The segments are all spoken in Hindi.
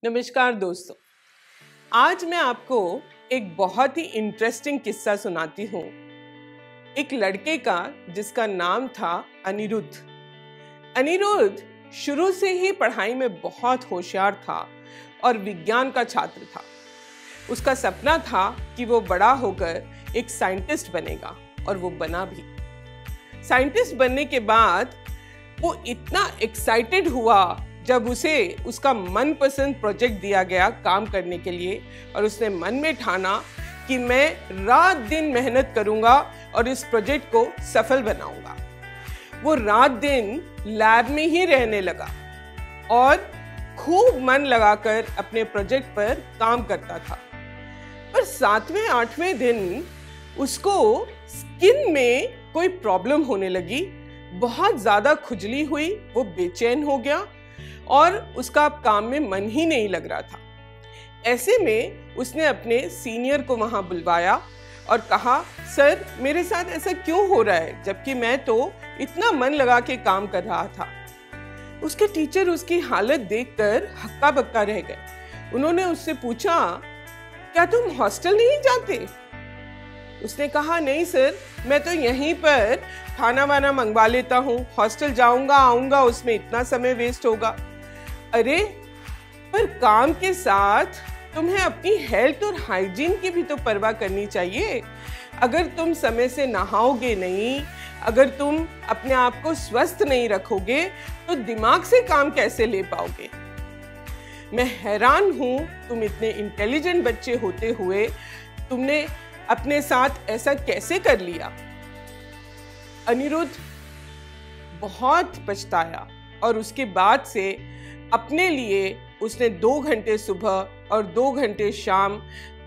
नमस्कार दोस्तों, आज मैं आपको एक बहुत ही इंटरेस्टिंग किस्सा सुनाती हूँ। एक लड़के का जिसका नाम था अनिरुद्ध। अनिरुद्ध शुरू से ही पढ़ाई में बहुत होशियार था और विज्ञान का छात्र था। उसका सपना था कि वो बड़ा होकर एक साइंटिस्ट बनेगा और वो बना भी। साइंटिस्ट बनने के बाद वो इतना एक्साइटेड हुआ जब उसे उसका मनपसंद प्रोजेक्ट दिया गया काम करने के लिए, और उसने मन में ठाना कि मैं रात दिन मेहनत करूंगा और इस प्रोजेक्ट को सफल बनाऊंगा। वो रात दिन लैब में ही रहने लगा और खूब मन लगाकर अपने प्रोजेक्ट पर काम करता था। पर 7वें-8वें दिन उसको स्किन में कोई प्रॉब्लम होने लगी, बहुत ज्यादा खुजली हुई, वो बेचैन हो गया और उसका अब काम में मन ही नहीं लग रहा था। ऐसे में उसने अपने सीनियर को वहां बुलवाया और कहा, सर मेरे साथ ऐसा क्यों हो रहा है जबकि मैं तो इतना मन लगा के काम कर रहा था। उसके टीचर उसकी हालत देखकर हक्का बक्का रह गए। उन्होंने उससे पूछा, क्या तुम हॉस्टल नहीं जाते? उसने कहा, नहीं सर, मैं तो यहीं पर खाना वाना मंगवा लेता हूँ, हॉस्टल जाऊंगा आऊंगा उसमें इतना समय वेस्ट होगा। अरे पर काम के साथ तुम्हें अपनी हेल्थ और हाइजीन की भी तो परवाह करनी चाहिए। अगर तुम समय से नहाओगे नहीं, अगर तुम अपने आप को स्वस्थ नहीं रखोगे तो दिमाग से काम कैसे ले पाओगे? मैं हैरान हूं, तुम इतने इंटेलिजेंट बच्चे होते हुए तुमने अपने साथ ऐसा कैसे कर लिया? अनिरुद्ध बहुत पछताया और उसके बाद से अपने लिए उसने 2 घंटे सुबह और 2 घंटे शाम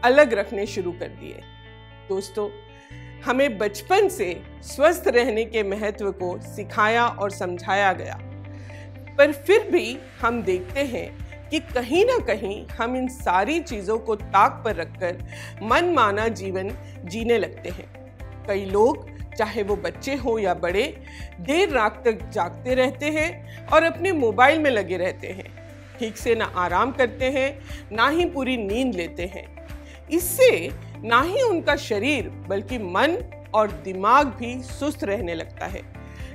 अलग रखने शुरू कर दिए। दोस्तों, हमें बचपन से स्वस्थ रहने के महत्व को सिखाया और समझाया गया, पर फिर भी हम देखते हैं कि कहीं ना कहीं हम इन सारी चीजों को ताक पर रखकर मनमाना जीवन जीने लगते हैं। कई लोग, चाहे वो बच्चे हो या बड़े, देर रात तक जागते रहते हैं और अपने मोबाइल में लगे रहते हैं। ठीक से ना आराम करते हैं, ना ही पूरी नींद लेते हैं। इससे ना ही उनका शरीर बल्कि मन और दिमाग भी सुस्त रहने लगता है।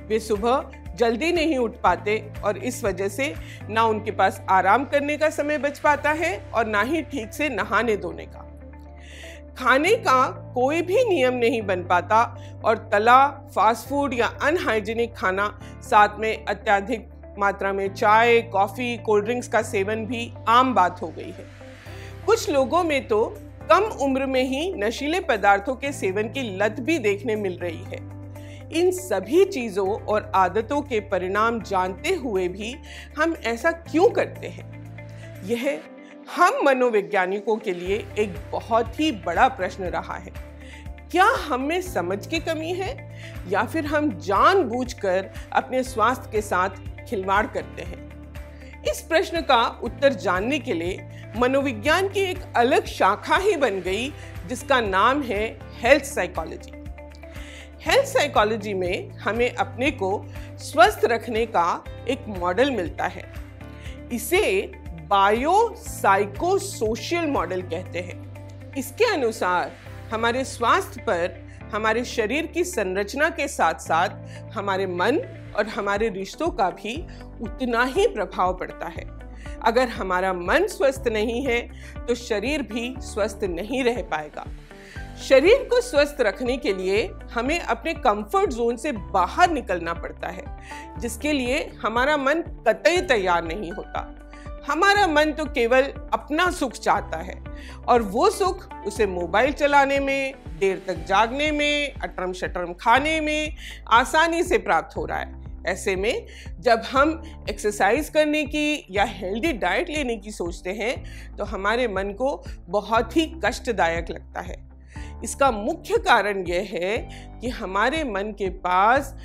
वे सुबह जल्दी नहीं उठ पाते और इस वजह से ना उनके पास आराम करने का समय बच पाता है और ना ही ठीक से नहाने धोने का। खाने का कोई भी नियम नहीं बन पाता और तला, फास्ट फूड या अनहाइजीनिक खाना, साथ में अत्यधिक मात्रा में चाय, कॉफी, कोल्ड ड्रिंक्स का सेवन भी आम बात हो गई है। कुछ लोगों में तो कम उम्र में ही नशीले पदार्थों के सेवन की लत भी देखने मिल रही है। इन सभी चीजों और आदतों के परिणाम जानते हुए भी हम ऐसा क्यों करते हैं? यह हम मनोवैज्ञानिकों के लिए एक बहुत ही बड़ा प्रश्न रहा है। क्या हम में समझ की कमी है या फिर हम जानबूझकर अपने स्वास्थ्य के साथ खिलवाड़ करते हैं? इस प्रश्न का उत्तर जानने के लिए मनोविज्ञान की एक अलग शाखा ही बन गई, जिसका नाम है हेल्थ साइकोलॉजी। हेल्थ साइकोलॉजी में हमें अपने को स्वस्थ रखने का एक मॉडल मिलता है। इसे बायो साइको सोशल मॉडल कहते हैं। इसके अनुसार हमारे स्वास्थ्य पर हमारे शरीर की संरचना के साथ साथ हमारे मन और हमारे रिश्तों का भी उतना ही प्रभाव पड़ता है। अगर हमारा मन स्वस्थ नहीं है तो शरीर भी स्वस्थ नहीं रह पाएगा। शरीर को स्वस्थ रखने के लिए हमें अपने कंफर्ट जोन से बाहर निकलना पड़ता है, जिसके लिए हमारा मन कतई तैयार नहीं होता। हमारा मन तो केवल अपना सुख चाहता है और वो सुख उसे मोबाइल चलाने में, देर तक जागने में, अटरम शटरम खाने में आसानी से प्राप्त हो रहा है। ऐसे में जब हम एक्सरसाइज करने की या हेल्दी डाइट लेने की सोचते हैं तो हमारे मन को बहुत ही कष्टदायक लगता है। इसका मुख्य कारण यह है कि हमारे मन के पास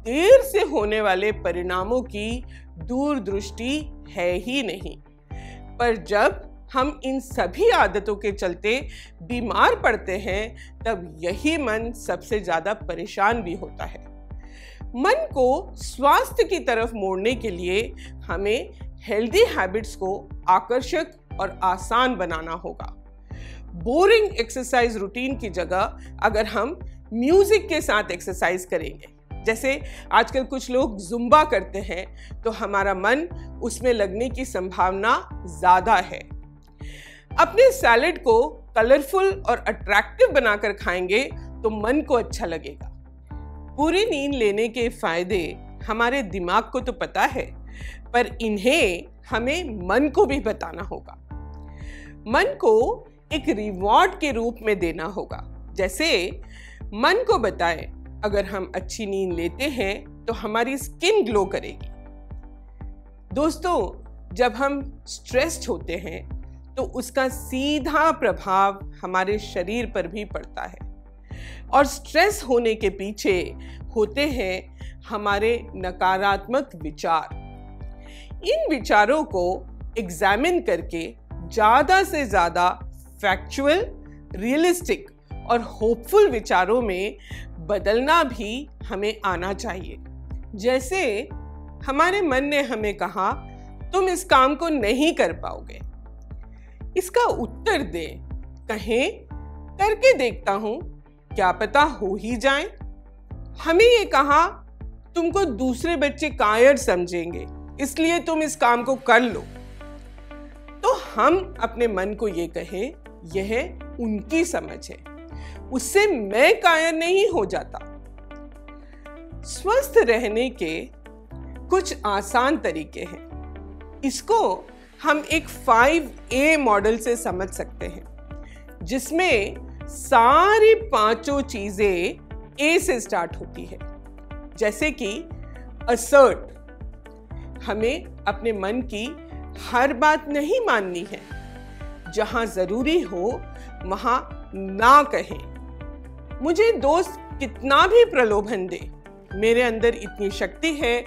देर से होने वाले परिणामों की दूरदृष्टि है ही नहीं। पर जब हम इन सभी आदतों के चलते बीमार पड़ते हैं तब यही मन सबसे ज्यादा परेशान भी होता है। मन को स्वास्थ्य की तरफ मोड़ने के लिए हमें हेल्दी हैबिट्स को आकर्षक और आसान बनाना होगा। बोरिंग एक्सरसाइज रूटीन की जगह अगर हम म्यूजिक के साथ एक्सरसाइज करेंगे, जैसे आजकल कुछ लोग जुम्बा करते हैं, तो हमारा मन उसमें लगने की संभावना ज्यादा है। अपने सैलेड को कलरफुल और अट्रैक्टिव बनाकर खाएंगे तो मन को अच्छा लगेगा। पूरी नींद लेने के फायदे हमारे दिमाग को तो पता है, पर इन्हें हमें मन को भी बताना होगा। मन को एक रिवॉर्ड के रूप में देना होगा। जैसे मन को बताए, अगर हम अच्छी नींद लेते हैं तो हमारी स्किन ग्लो करेगी। दोस्तों, जब हम स्ट्रेस्ड होते हैं तो उसका सीधा प्रभाव हमारे शरीर पर भी पड़ता है, और स्ट्रेस होने के पीछे होते हैं हमारे नकारात्मक विचार। इन विचारों को एग्जामिन करके ज्यादा से ज्यादा फैक्चुअल, रियलिस्टिक और होपफुल विचारों में बदलना भी हमें आना चाहिए। जैसे हमारे मन ने हमें कहा, तुम इस काम को नहीं कर पाओगे। इसका उत्तर दें, कहें करके देखता हूं, क्या पता हो ही जाए। हमें ये कहा, तुमको दूसरे बच्चे कायर समझेंगे, इसलिए तुम इस काम को कर लो। तो हम अपने मन को ये कहें, यह उनकी समझ है, उससे मैं कायर नहीं हो जाता। स्वस्थ रहने के कुछ आसान तरीके हैं। इसको हम एक 5A मॉडल से समझ सकते हैं, जिसमें सारी पांचों चीजें A से स्टार्ट होती है। जैसे कि असर्ट, हमें अपने मन की हर बात नहीं माननी है। जहां जरूरी हो वहां ना कहें। मुझे दोस्त कितना भी प्रलोभन दे, मेरे अंदर इतनी शक्ति है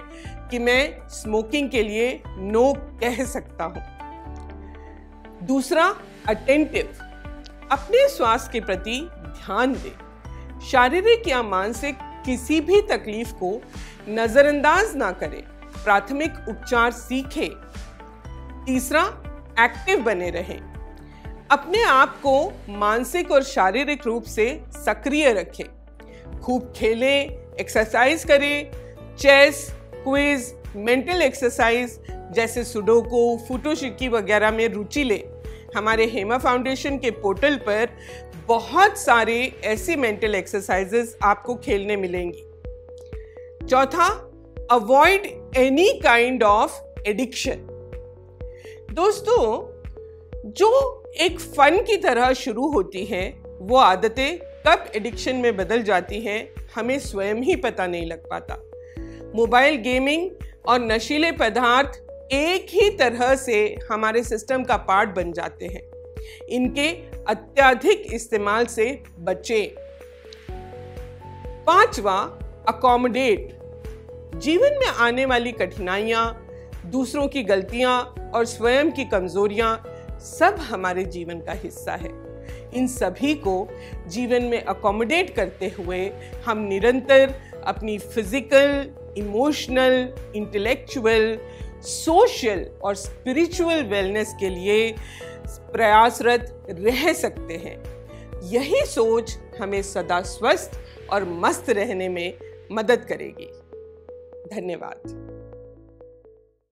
कि मैं स्मोकिंग के लिए नो कह सकता हूं। दूसरा, अटेंटिव, अपने स्वास्थ्य के प्रति ध्यान दें। शारीरिक या मानसिक किसी भी तकलीफ को नजरअंदाज ना करें, प्राथमिक उपचार सीखें। तीसरा, एक्टिव बने रहें। अपने आप को मानसिक और शारीरिक रूप से सक्रिय रखें। खूब खेलें, एक्सरसाइज करें। चेस, क्विज, मेंटल एक्सरसाइज जैसे सुडोको, फुटोशिकी वगैरह में रुचि लें। हमारे हेमा फाउंडेशन के पोर्टल पर बहुत सारे ऐसे मेंटल एक्सरसाइजेस आपको खेलने मिलेंगी। चौथा, avoid any kind of addiction. दोस्तों, जो एक फन की तरह शुरू होती हैं, वो आदतें कब एडिक्शन में बदल जाती हैं, हमें स्वयं ही पता नहीं लग पाता। मोबाइल गेमिंग और नशीले पदार्थ एक ही तरह से हमारे सिस्टम का पार्ट बन जाते हैं। इनके अत्यधिक इस्तेमाल से बचें। पांचवा, अकोमोडेट। जीवन में आने वाली कठिनाइयां, दूसरों की गलतियां और स्वयं की कमजोरियां सब हमारे जीवन का हिस्सा है। इन सभी को जीवन में अकोमोडेट करते हुए हम निरंतर अपनी फिजिकल, इमोशनल, इंटेलेक्चुअल, सोशल और स्पिरिचुअल वेलनेस के लिए प्रयासरत रह सकते हैं। यही सोच हमें सदा स्वस्थ और मस्त रहने में मदद करेगी। धन्यवाद।